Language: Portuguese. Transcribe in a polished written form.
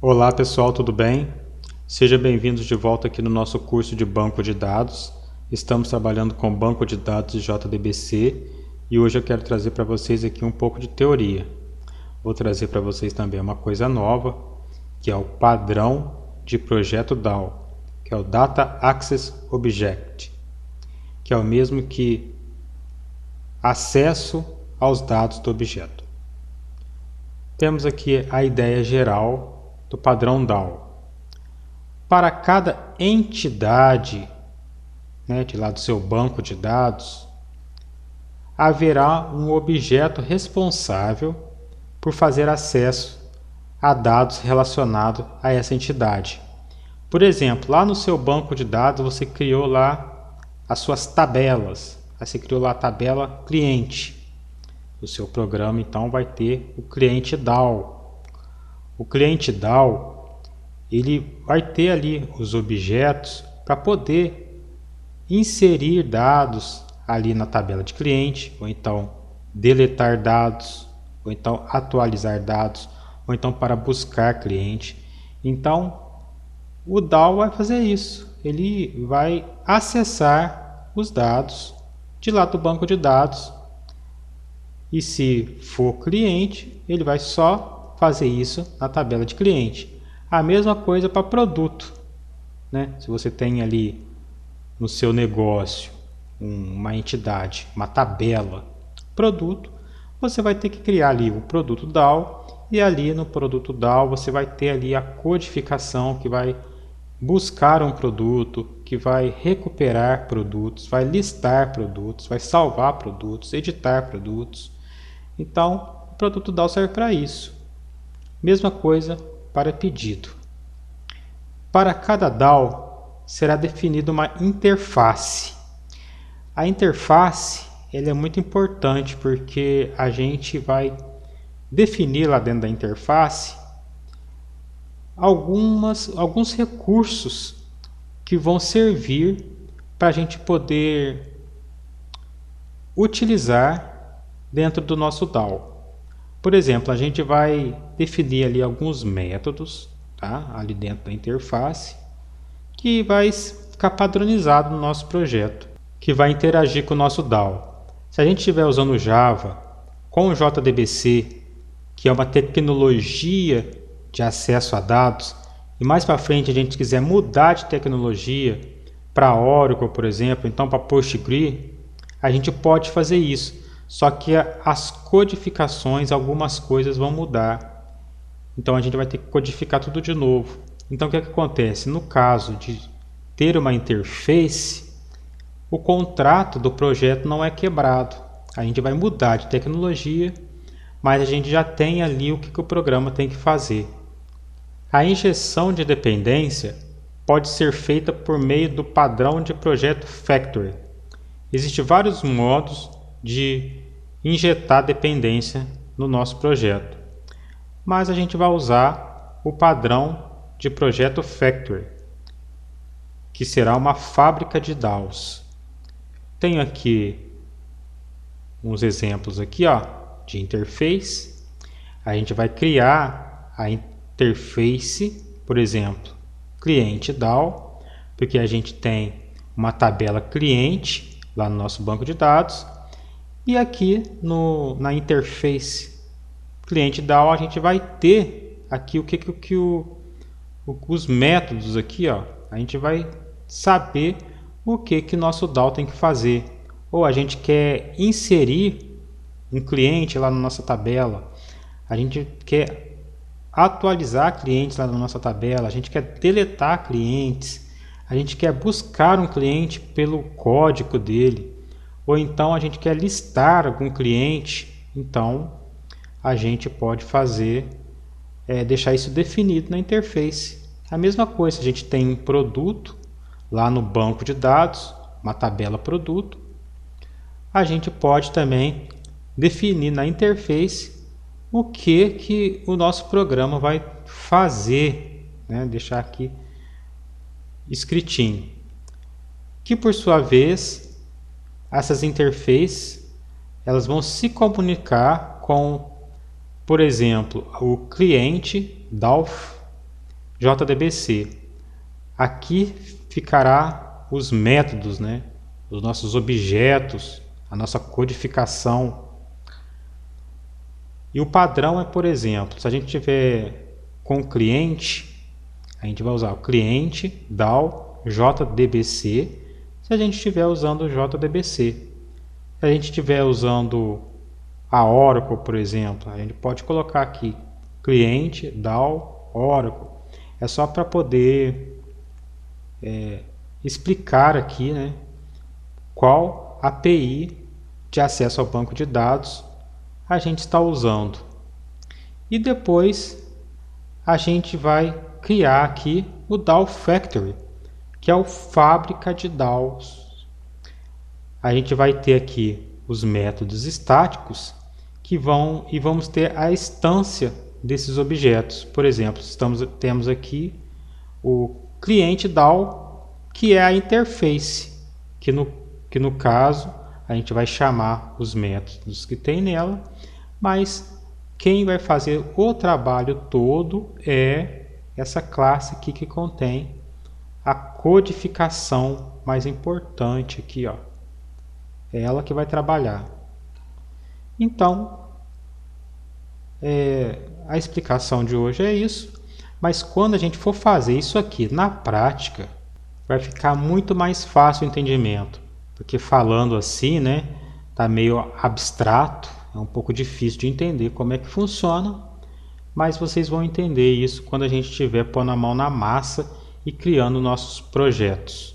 Olá pessoal, tudo bem? Sejam bem-vindos de volta aqui no nosso curso de banco de dados. Estamos trabalhando com banco de dados de JDBC e hoje eu quero trazer para vocês aqui um pouco de teoria. Vou trazer para vocês também uma coisa nova, que é o padrão de projeto DAO, que é o Data Access Object, que é o mesmo que acesso aos dados do objeto. Temos aqui a ideia geral do padrão DAO. Para cada entidade, de lá do seu banco de dados, haverá um objeto responsável por fazer acesso a dados relacionados a essa entidade. Por exemplo, lá no seu banco de dados você criou lá as suas tabelas. Você criou lá a tabela cliente. O seu programa então vai ter o cliente DAO. O cliente DAO, ele vai ter ali os objetos para poder inserir dados ali na tabela de cliente, ou então deletar dados, ou então atualizar dados, ou então para buscar cliente. Então, o DAO vai fazer isso. Ele vai acessar os dados de lá do banco de dados. E se for cliente, ele vai só fazer isso na tabela de cliente. A mesma coisa para produto, Se você tem ali no seu negócio uma entidade, uma tabela produto, você vai ter que criar ali o produto DAO, e ali no produto DAO você vai ter ali a codificação que vai buscar um produto, que vai recuperar produtos, vai listar produtos, vai salvar produtos, editar produtos. Então, o produto DAO serve para isso. Mesma coisa para pedido. Para cada DAO será definida uma interface. A interface ela é muito importante porque a gente vai definir lá dentro da interface alguns recursos que vão servir para a gente poder utilizar dentro do nosso DAO. Por exemplo, a gente vai definir ali alguns métodos, ali dentro da interface, que vai ficar padronizado no nosso projeto, que vai interagir com o nosso DAO. Se a gente estiver usando Java com o JDBC, que é uma tecnologia de acesso a dados, e mais para frente a gente quiser mudar de tecnologia para Oracle, por exemplo, então para Postgres, a gente pode fazer isso. Só que as codificações, algumas coisas vão mudar. Então a gente vai ter que codificar tudo de novo. Então o que acontece? No caso de ter uma interface, o contrato do projeto não é quebrado. A gente vai mudar de tecnologia, mas a gente já tem ali o que o programa tem que fazer. A injeção de dependência pode ser feita por meio do padrão de projeto Factory. Existem vários modos de injetar dependência no nosso projeto, mas a gente vai usar o padrão de projeto Factory, que será uma fábrica de DAOs. Tenho aqui uns exemplos aqui, de interface. A gente vai criar a interface, por exemplo, cliente DAO, porque a gente tem uma tabela cliente lá no nosso banco de dados. E aqui na interface cliente DAO a gente vai ter aqui os métodos aqui, a gente vai saber o que nosso DAO tem que fazer. Ou a gente quer inserir um cliente lá na nossa tabela, a gente quer atualizar clientes lá na nossa tabela, a gente quer deletar clientes, a gente quer buscar um cliente pelo código dele, ou então a gente quer listar algum cliente. Então a gente pode fazer, deixar isso definido na interface. A mesma coisa, a gente tem um produto lá no banco de dados, uma tabela produto, a gente pode também definir na interface o que o nosso programa vai fazer, deixar aqui escritinho, que por sua vez essas interfaces elas vão se comunicar com, por exemplo, o cliente DAO JDBC. Aqui ficará os métodos, né? Os nossos objetos, a nossa codificação. E o padrão é, por exemplo, se a gente tiver com o cliente, a gente vai usar o cliente DAO JDBC, se a gente estiver usando o JDBC. Se a gente estiver usando a Oracle, por exemplo, a gente pode colocar aqui cliente DAO Oracle. É só para poder explicar aqui, né, qual API de acesso ao banco de dados a gente está usando. E depois a gente vai criar aqui o DAO Factory, que é o fábrica de DAOs. A gente vai ter aqui os métodos estáticos que vamos ter a instância desses objetos. Por exemplo, temos aqui o cliente DAO, que é a interface, que no caso a gente vai chamar os métodos que tem nela, mas quem vai fazer o trabalho todo é essa classe aqui que contém a codificação mais importante aqui, ó. É ela que vai trabalhar. Então, a explicação de hoje é isso, mas quando a gente for fazer isso aqui na prática, vai ficar muito mais fácil o entendimento, porque falando assim, né, tá meio abstrato, é um pouco difícil de entender como é que funciona, mas vocês vão entender isso quando a gente estiver pondo a mão na massa e criando nossos projetos.